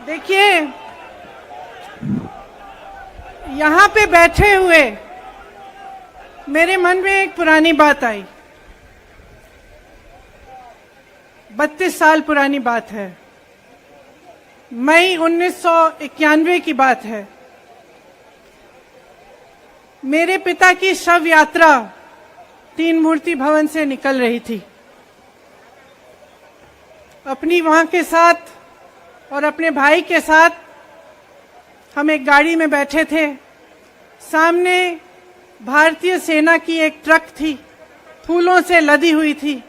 देखिए, यहाँ पे बैठे हुए मेरे मन में एक पुरानी बात आई। 32 साल पुरानी बात है। मई 1991 की बात है। मेरे पिता की शव यात्रा तीन मूर्ति भवन से निकल रही थी। अपनी मां के साथ और अपने भाई के साथ हम एक गाड़ी में बैठे थे। सामने भारतीय सेना की एक ट्रक थी, फूलों से लदी हुई थी।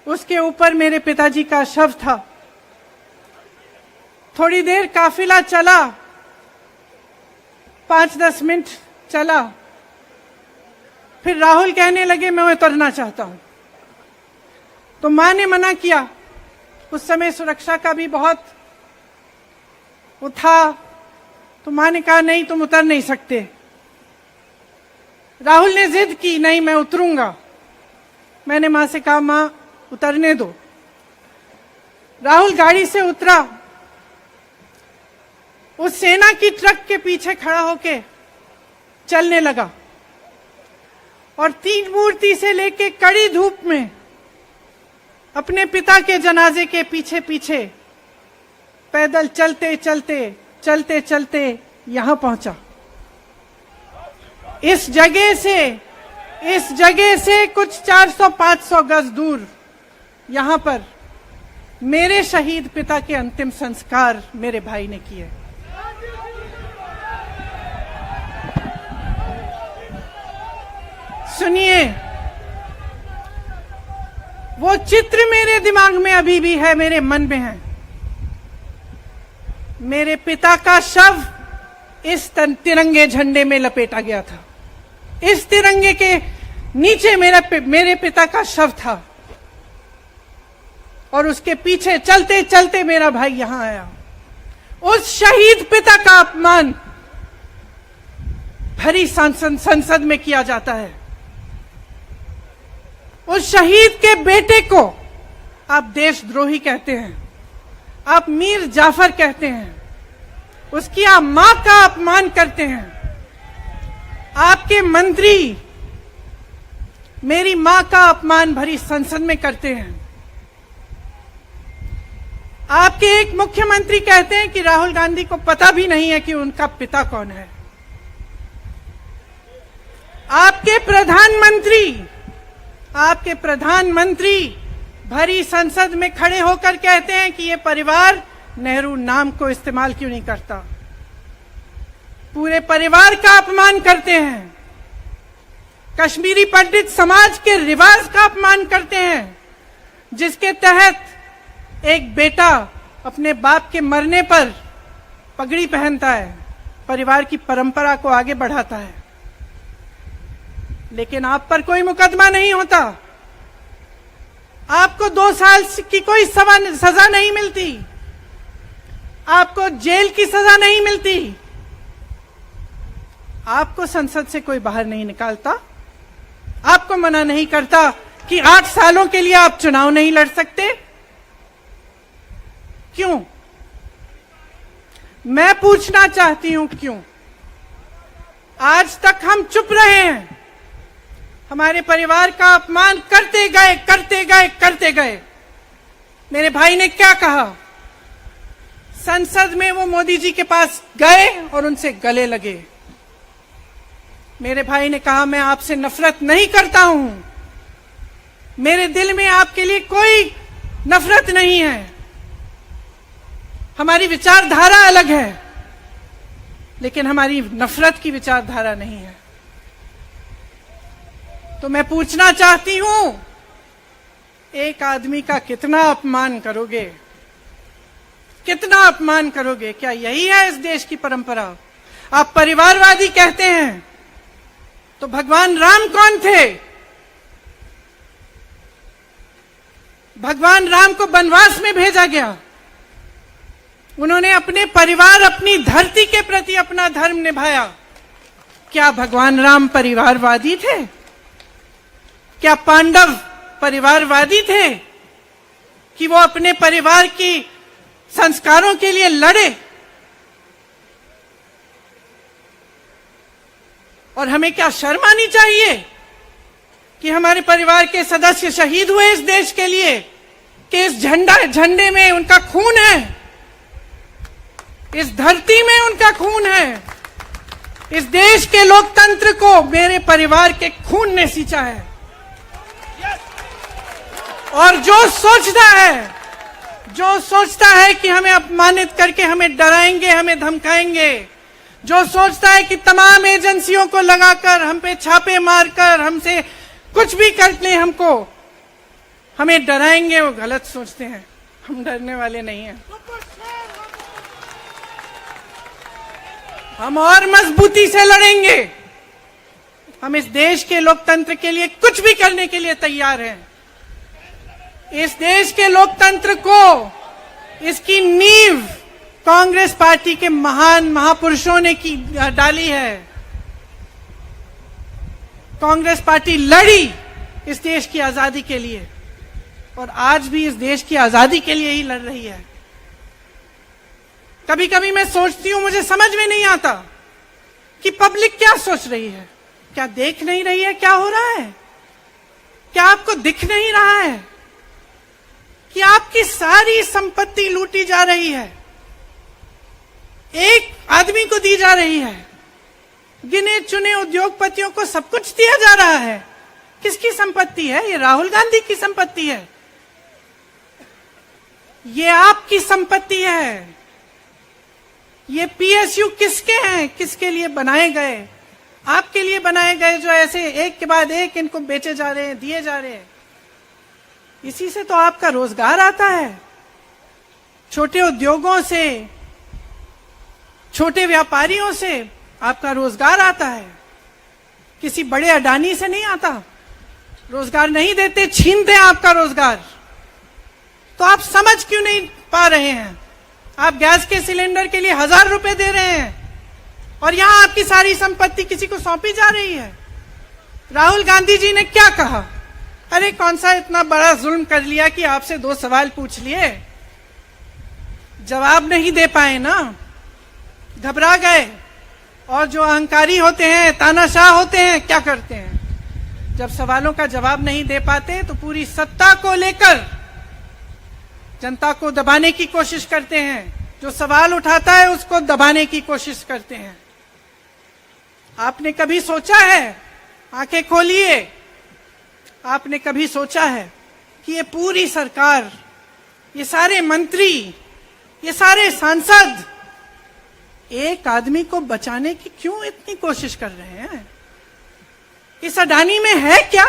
उसके ऊपर मेरे पिताजी का शव था। थोड़ी देर काफिला चला, 5-10 मिनट चला। फिर राहुल कहने लगे मैं उतरना चाहता हूं। तो मां ने मना किया। उस समय सुरक्षा का भी बहुत वो था। तो मां ने कहा नहीं, तुम उतर नहीं सकते। राहुल ने जिद की, नहीं मैं उतरूंगा। मैंने मां से कहा मां उतरने दो। राहुल गाड़ी से उतरा। उस सेना की ट्रक के पीछे खड़ा होके चलने लगा और तीन मूर्ति से लेके कड़ी धूप में अपने पिता के जनाजे के पीछे पीछे पैदल चलते चलते चलते चलते यहां पहुंचा। इस जगह से कुछ 400-500 गज दूर यहां पर मेरे शहीद पिता के अंतिम संस्कार मेरे भाई ने किए। सुनिए, वो चित्र मेरे दिमाग में अभी भी है, मेरे मन में है। मेरे पिता का शव इस तिरंगे झंडे में लपेटा गया था। इस तिरंगे के नीचे मेरे पिता का शव था और उसके पीछे चलते चलते मेरा भाई यहां आया। उस शहीद पिता का अपमान भरी संसद में किया जाता है। उस शहीद के बेटे को आप देशद्रोही कहते हैं, आप मीर जाफर कहते हैं, उसकी आप मां का अपमान करते हैं। आपके मंत्री मेरी मां का अपमान भरी संसद में करते हैं। आपके एक मुख्यमंत्री कहते हैं कि राहुल गांधी को पता भी नहीं है कि उनका पिता कौन है। आपके प्रधानमंत्री भरी संसद में खड़े होकर कहते हैं कि ये परिवार नेहरू नाम को इस्तेमाल क्यों नहीं करता। पूरे परिवार का अपमान करते हैं। कश्मीरी पंडित समाज के रिवाज का अपमान करते हैं, जिसके तहत एक बेटा अपने बाप के मरने पर पगड़ी पहनता है, परिवार की परंपरा को आगे बढ़ाता है। लेकिन आप पर कोई मुकदमा नहीं होता। आपको 2 साल की कोई सजा नहीं मिलती। आपको जेल की सजा नहीं मिलती। आपको संसद से कोई बाहर नहीं निकालता। आपको मना नहीं करता कि 8 सालों के लिए आप चुनाव नहीं लड़ सकते। क्यों? मैं पूछना चाहती हूं क्यों? आज तक हम चुप रहे हैं। हमारे परिवार का अपमान करते गए। मेरे भाई ने क्या कहा? संसद में वो मोदी जी के पास गए और उनसे गले लगे। मेरे भाई ने कहा मैं आपसे नफरत नहीं करता हूं, मेरे दिल में आपके लिए कोई नफरत नहीं है। हमारी विचारधारा अलग है, लेकिन हमारी नफरत की विचारधारा नहीं है। तो मैं पूछना चाहती हूं, एक आदमी का कितना अपमान करोगे? कितना अपमान करोगे? क्या यही है इस देश की परंपरा? आप परिवारवादी कहते हैं, तो भगवान राम कौन थे? भगवान राम को वनवास में भेजा गया। उन्होंने अपने परिवार, अपनी धरती के प्रति अपना धर्म निभाया। क्या भगवान राम परिवारवादी थे? क्या पांडव परिवारवादी थे कि वो अपने परिवार की संस्कारों के लिए लड़े, और हमें क्या शर्म आनी चाहिए कि हमारे परिवार के सदस्य शहीद हुए इस देश के लिए, कि इस झंडे में उनका खून है, इस धरती में उनका खून है, इस देश के लोकतंत्र को मेरे परिवार के खून ने सींचा है। और जो सोचता है कि हमें अपमानित करके हमें डराएंगे, हमें धमकाएंगे, जो सोचता है कि तमाम एजेंसियों को लगाकर हम पे छापे मारकर हमसे कुछ भी कर ले, हमें डराएंगे, वो गलत सोचते हैं। हम डरने वाले नहीं हैं। हम और मजबूती से लड़ेंगे। हम इस देश के लोकतंत्र के लिए कुछ भी करने के लिए तैयार हैं। इस देश के लोकतंत्र को, इसकी नींव कांग्रेस पार्टी के महान महापुरुषों ने डाली है। कांग्रेस पार्टी लड़ी इस देश की आजादी के लिए, और आज भी इस देश की आजादी के लिए ही लड़ रही है। कभी कभी मैं सोचती हूं, मुझे समझ में नहीं आता कि पब्लिक क्या सोच रही है। क्या देख नहीं रही है क्या हो रहा है? क्या आपको दिख नहीं रहा है कि आपकी सारी संपत्ति लूटी जा रही है, एक आदमी को दी जा रही है, गिने चुने उद्योगपतियों को सब कुछ दिया जा रहा है? किसकी संपत्ति है? ये राहुल गांधी की संपत्ति है, ये आपकी संपत्ति है। ये पीएसयू किसके हैं? किसके लिए बनाए गए? आपके लिए बनाए गए, जो ऐसे एक के बाद एक इनको बेचे जा रहे हैं, दिए जा रहे हैं। इसी से तो आपका रोजगार आता है। छोटे उद्योगों से, छोटे व्यापारियों से आपका रोजगार आता है। किसी बड़े अडानी से नहीं आता। रोजगार नहीं देते, छीनते हैं आपका रोजगार। तो आप समझ क्यों नहीं पा रहे हैं? आप गैस के सिलेंडर के लिए 1000 रुपए दे रहे हैं, और यहां आपकी सारी संपत्ति किसी को सौंपी जा रही है। राहुल गांधी जी ने क्या कहा? अरे कौन सा इतना बड़ा जुल्म कर लिया कि आपसे 2 सवाल पूछ लिए, जवाब नहीं दे पाए ना, घबरा गए। और जो अहंकारी होते हैं, तानाशाह होते हैं, क्या करते हैं? जब सवालों का जवाब नहीं दे पाते तो पूरी सत्ता को लेकर जनता को दबाने की कोशिश करते हैं। जो सवाल उठाता है उसको दबाने की कोशिश करते हैं। आपने कभी सोचा है, आंखें खोलिए, आपने कभी सोचा है कि ये पूरी सरकार, ये सारे मंत्री, ये सारे सांसद एक आदमी को बचाने की क्यों इतनी कोशिश कर रहे हैं? इस अडानी में है क्या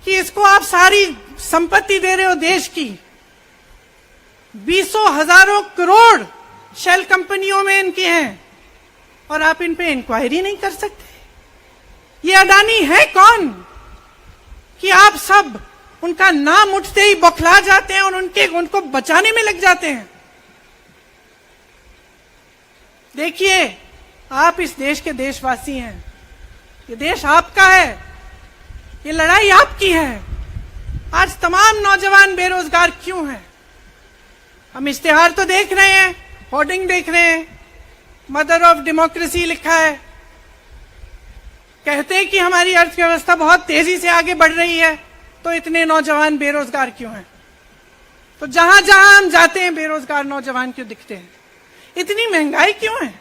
कि इसको आप सारी संपत्ति दे रहे हो देश की? 20 हजारों करोड़ शेल कंपनियों में इनकी हैं, और आप इन पे इंक्वायरी नहीं कर सकते। ये अडानी है कौन कि आप सब उनका नाम उठते ही बौखला जाते हैं और उनको बचाने में लग जाते हैं? देखिए, आप इस देश के देशवासी हैं, ये देश आपका है, ये लड़ाई आपकी है। आज तमाम नौजवान बेरोजगार क्यों हैं? हम इश्तेहार तो देख रहे हैं, होर्डिंग देख रहे हैं, मदर ऑफ डेमोक्रेसी लिखा है, कहते हैं कि हमारी अर्थव्यवस्था बहुत तेजी से आगे बढ़ रही है, तो इतने नौजवान बेरोजगार क्यों हैं? तो जहां जहां हम जाते हैं बेरोजगार नौजवान क्यों दिखते हैं? इतनी महंगाई क्यों है?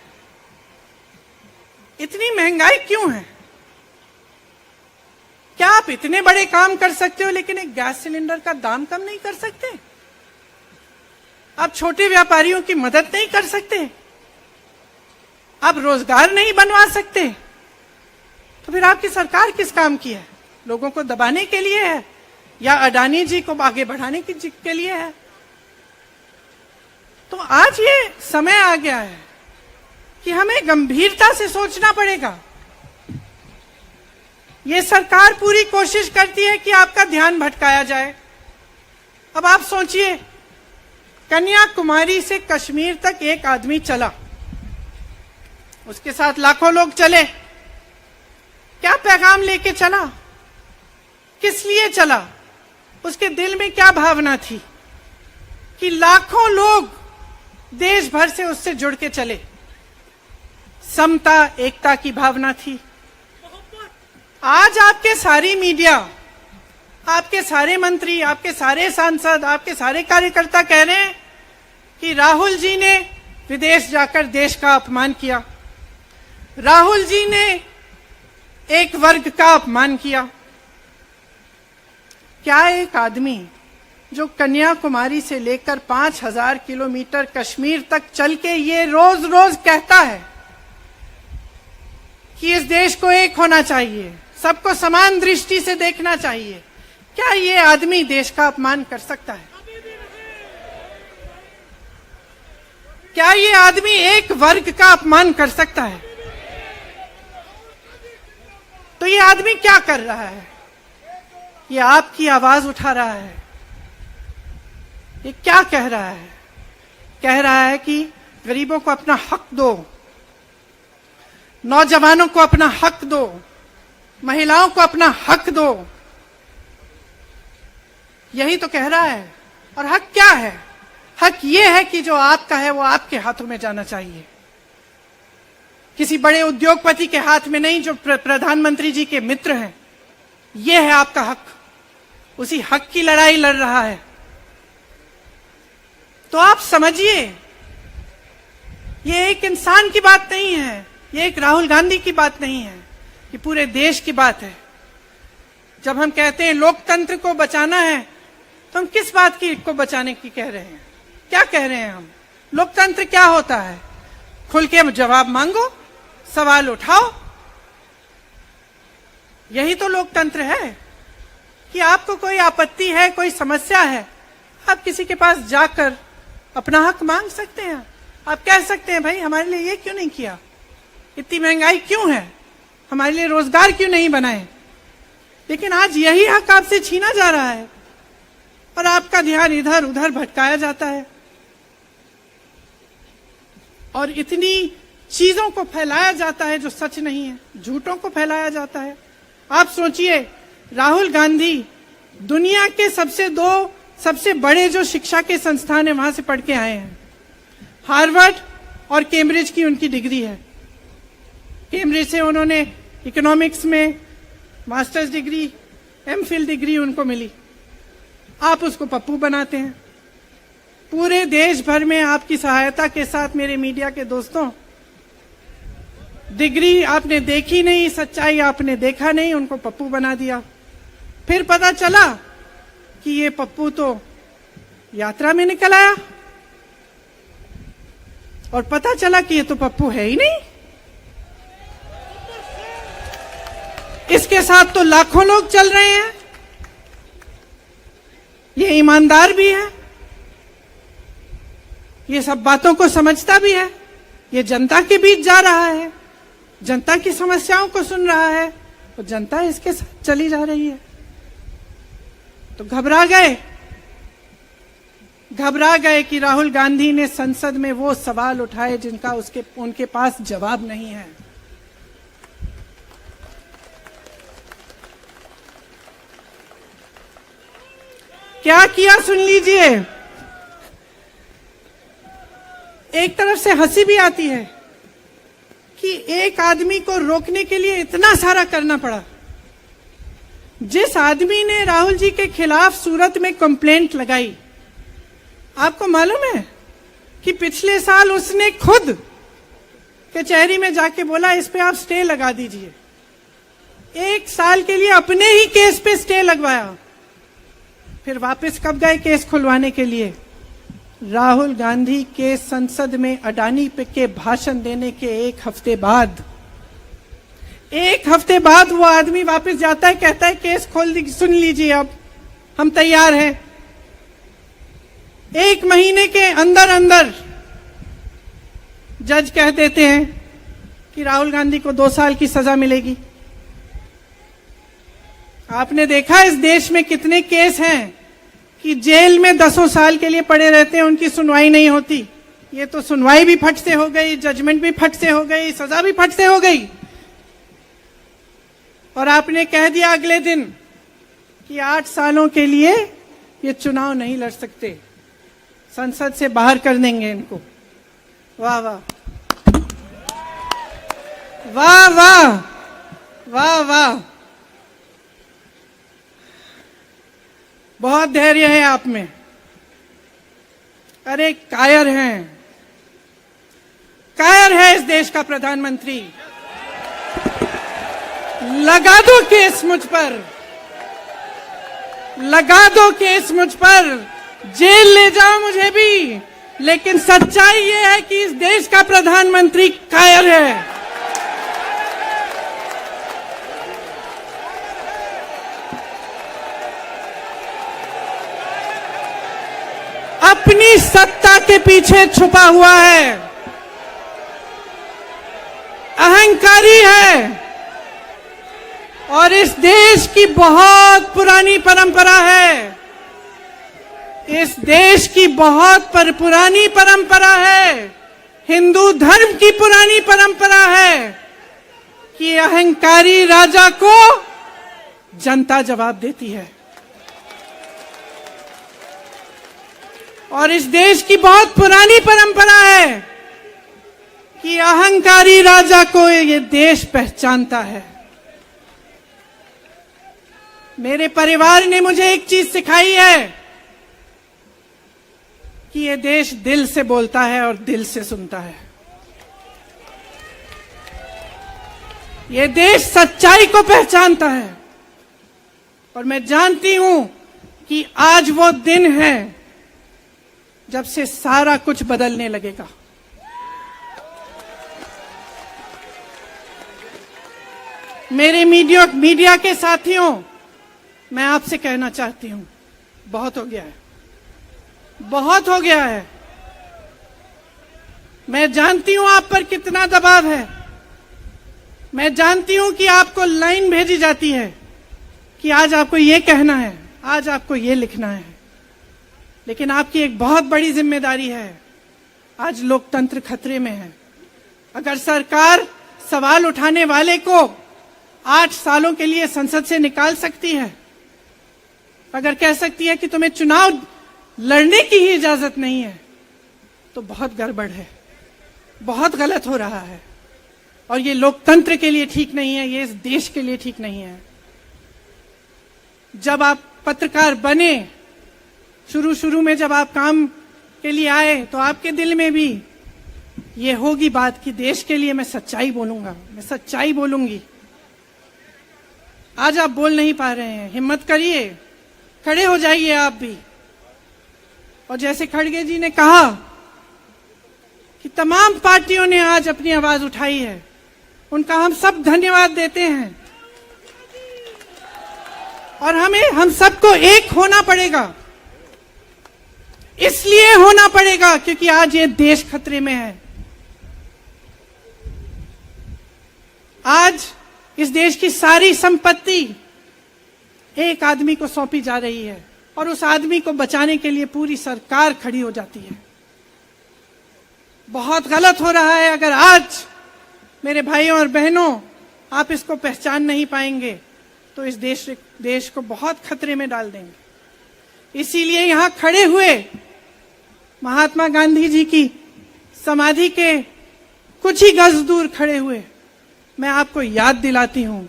इतनी महंगाई क्यों है? क्या आप इतने बड़े काम कर सकते हो लेकिन एक गैस सिलेंडर का दाम कम नहीं कर सकते? आप छोटे व्यापारियों की मदद नहीं कर सकते? आप रोजगार नहीं बनवा सकते? तो फिर आपकी सरकार किस काम की है? लोगों को दबाने के लिए है या अडानी जी को आगे बढ़ाने के लिए है? तो आज ये समय आ गया है कि हमें गंभीरता से सोचना पड़ेगा। ये सरकार पूरी कोशिश करती है कि आपका ध्यान भटकाया जाए। अब आप सोचिए, कन्याकुमारी से कश्मीर तक एक आदमी चला, उसके साथ लाखों लोग चले। क्या पैगाम लेके चला? किस लिए चला? उसके दिल में क्या भावना थी? कि लाखों लोग देश भर से उससे जुड़ के चले। समता, एकता की भावना थी। आज आपके सारी मीडिया, आपके सारे मंत्री, आपके सारे सांसद, आपके सारे कार्यकर्ता कह रहे हैं कि राहुल जी ने विदेश जाकर देश का अपमान किया, राहुल जी ने एक वर्ग का अपमान किया। क्या एक आदमी जो कन्याकुमारी से लेकर 5000 किलोमीटर कश्मीर तक चल के ये रोज रोज कहता है कि इस देश को एक होना चाहिए, सबको समान दृष्टि से देखना चाहिए, क्या ये आदमी देश का अपमान कर सकता है? क्या ये आदमी एक वर्ग का अपमान कर सकता है? तो ये आदमी क्या कर रहा है? ये आपकी आवाज उठा रहा है। ये क्या कह रहा है? कह रहा है कि गरीबों को अपना हक दो, नौजवानों को अपना हक दो, महिलाओं को अपना हक दो। यही तो कह रहा है। और हक क्या है? हक ये है कि जो आपका है वो आपके हाथों में जाना चाहिए, किसी बड़े उद्योगपति के हाथ में नहीं, जो प्रधानमंत्री जी के मित्र हैं। ये है आपका हक। उसी हक की लड़ाई लड़ रहा है। तो आप समझिए, ये एक इंसान की बात नहीं है, ये एक राहुल गांधी की बात नहीं है, ये पूरे देश की बात है। जब हम कहते हैं लोकतंत्र को बचाना है, तो हम किस बात की को बचाने की कह रहे हैं? क्या कह रहे हैं हम? लोकतंत्र क्या होता है? खुल के जवाब मांगो, सवाल उठाओ। यही तो लोकतंत्र है कि आपको कोई आपत्ति है, कोई समस्या है, आप किसी के पास जाकर अपना हक मांग सकते हैं। आप कह सकते हैं, भाई हमारे लिए ये क्यों नहीं किया, इतनी महंगाई क्यों है, हमारे लिए रोजगार क्यों नहीं बनाए। लेकिन आज यही हक आपसे छीना जा रहा है और आपका ध्यान इधर उधर भटकाया जाता है और इतनी चीजों को फैलाया जाता है जो सच नहीं है, झूठों को फैलाया जाता है। आप सोचिए, राहुल गांधी दुनिया के सबसे बड़े जो शिक्षा के संस्थान है वहां से पढ़ के आए हैं। हार्वर्ड और कैम्ब्रिज की उनकी डिग्री है। कैम्ब्रिज से उन्होंने इकोनॉमिक्स में मास्टर्स डिग्री, एमफिल डिग्री उनको मिली। आप उसको पप्पू बनाते हैं। पूरे देश भर में आपकी सहायता के साथ, मेरे मीडिया के दोस्तों, डिग्री आपने देखी नहीं, सच्चाई आपने देखा नहीं, उनको पप्पू बना दिया। फिर पता चला कि ये पप्पू तो यात्रा में निकल आया और पता चला कि ये तो पप्पू है ही नहीं। इसके साथ तो लाखों लोग चल रहे हैं। ये ईमानदार भी है, ये सब बातों को समझता भी है, ये जनता के बीच जा रहा है, जनता की समस्याओं को सुन रहा है, तो जनता इसके साथ चली जा रही है। तो घबरा गए कि राहुल गांधी ने संसद में वो सवाल उठाए जिनका उनके पास जवाब नहीं है। क्या किया सुन लीजिए। एक तरफ से हंसी भी आती है कि एक आदमी को रोकने के लिए इतना सारा करना पड़ा। जिस आदमी ने राहुल जी के खिलाफ सूरत में कंप्लेंट लगाई, आपको मालूम है कि पिछले साल उसने खुद कचहरी में जाके बोला इस पे आप स्टे लगा दीजिए। 1 साल के लिए अपने ही केस पे स्टे लगवाया। फिर वापस कब गए केस खुलवाने के लिए? राहुल गांधी के संसद में अडानी पे के भाषण देने के 1 हफ्ते बाद। 1 हफ्ते बाद वो आदमी वापस जाता है, कहता है केस खोल दी, सुन लीजिए अब हम तैयार हैं। 1 महीने के अंदर अंदर जज कह देते हैं कि राहुल गांधी को 2 साल की सजा मिलेगी। आपने देखा इस देश में कितने केस हैं कि जेल में 10 साल के लिए पड़े रहते हैं, उनकी सुनवाई नहीं होती। ये तो सुनवाई भी फट से हो गई, जजमेंट भी फट से हो गई, सजा भी फट से हो गई। और आपने कह दिया अगले दिन कि 8 सालों के लिए ये चुनाव नहीं लड़ सकते। संसद से बाहर कर देंगे इनको। वाह वाह वाह वाह वाह वाह, बहुत धैर्य है आप में। अरे कायर हैं, कायर है इस देश का प्रधानमंत्री। लगा दो केस मुझ पर, लगा दो केस मुझ पर, जेल ले जाओ मुझे भी, लेकिन सच्चाई ये है कि इस देश का प्रधानमंत्री कायर है। अपनी सत्ता के पीछे छुपा हुआ है, अहंकारी है, और इस देश की बहुत पुरानी परंपरा है, इस देश की बहुत पुरानी परंपरा है, हिंदू धर्म की पुरानी परंपरा है कि अहंकारी राजा को जनता जवाब देती है। और इस देश की बहुत पुरानी परंपरा है कि अहंकारी राजा को ये देश पहचानता है। मेरे परिवार ने मुझे एक चीज सिखाई है कि ये देश दिल से बोलता है और दिल से सुनता है। ये देश सच्चाई को पहचानता है, और मैं जानती हूं कि आज वो दिन है जब से सारा कुछ बदलने लगेगा। मेरे मीडिया के साथियों, मैं आपसे कहना चाहती हूं, बहुत हो गया है, बहुत हो गया है। मैं जानती हूं आप पर कितना दबाव है, मैं जानती हूं कि आपको लाइन भेजी जाती है कि आज आपको ये कहना है, आज आपको ये लिखना है, लेकिन आपकी एक बहुत बड़ी जिम्मेदारी है। आज लोकतंत्र खतरे में है। अगर सरकार सवाल उठाने वाले को 8 सालों के लिए संसद से निकाल सकती है, अगर कह सकती है कि तुम्हें चुनाव लड़ने की ही इजाजत नहीं है, तो बहुत गड़बड़ है, बहुत गलत हो रहा है, और ये लोकतंत्र के लिए ठीक नहीं है, ये इस देश के लिए ठीक नहीं है। जब आप पत्रकार बने, शुरू में जब आप काम के लिए आए, तो आपके दिल में भी ये होगी बात कि देश के लिए मैं सच्चाई बोलूंगा, मैं सच्चाई बोलूंगी। आज आप बोल नहीं पा रहे हैं, हिम्मत करिए, खड़े हो जाइए आप भी। और जैसे खड़गे जी ने कहा कि तमाम पार्टियों ने आज अपनी आवाज उठाई है, उनका हम सब धन्यवाद देते हैं। और हम सबको एक होना पड़ेगा, इसलिए होना पड़ेगा क्योंकि आज ये देश खतरे में है। आज इस देश की सारी संपत्ति एक आदमी को सौंपी जा रही है, और उस आदमी को बचाने के लिए पूरी सरकार खड़ी हो जाती है। बहुत गलत हो रहा है। अगर आज मेरे भाइयों और बहनों आप इसको पहचान नहीं पाएंगे, तो इस देश को बहुत खतरे में डाल देंगे। इसीलिए यहां खड़े हुए महात्मा गांधी जी की समाधि के कुछ ही गज दूर खड़े हुए मैं आपको याद दिलाती हूं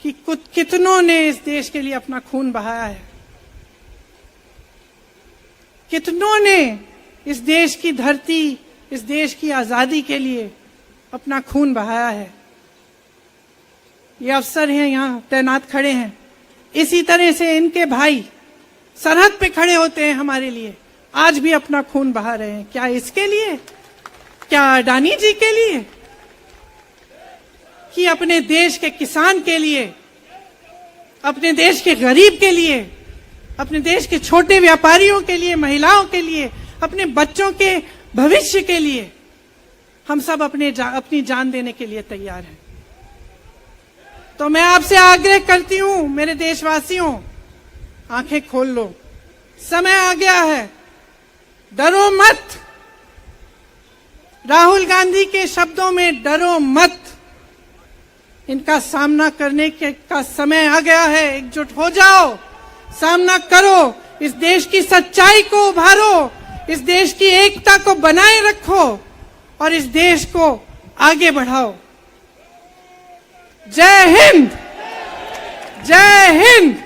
कि कितनों ने इस देश के लिए अपना खून बहाया है, कितनों ने इस देश की धरती, इस देश की आजादी के लिए अपना खून बहाया है। ये अफसर हैं यहां तैनात खड़े हैं, इसी तरह से इनके भाई सरहद पे खड़े होते हैं हमारे लिए, आज भी अपना खून बहा रहे हैं। क्या इसके लिए, क्या अडानी जी के लिए, कि अपने देश के किसान के लिए, अपने देश के गरीब के लिए, अपने देश के छोटे व्यापारियों के लिए, महिलाओं के लिए, अपने बच्चों के भविष्य के लिए हम सब अपनी जान देने के लिए तैयार हैं। तो मैं आपसे आग्रह करती हूं, मेरे देशवासियों, आंखें खोल लो, समय आ गया है, डरो मत। राहुल गांधी के शब्दों में डरो मत, इनका सामना करने का समय आ गया है। एकजुट हो जाओ, सामना करो, इस देश की सच्चाई को उभारो, इस देश की एकता को बनाए रखो और इस देश को आगे बढ़ाओ। जय हिंद, जय हिंद।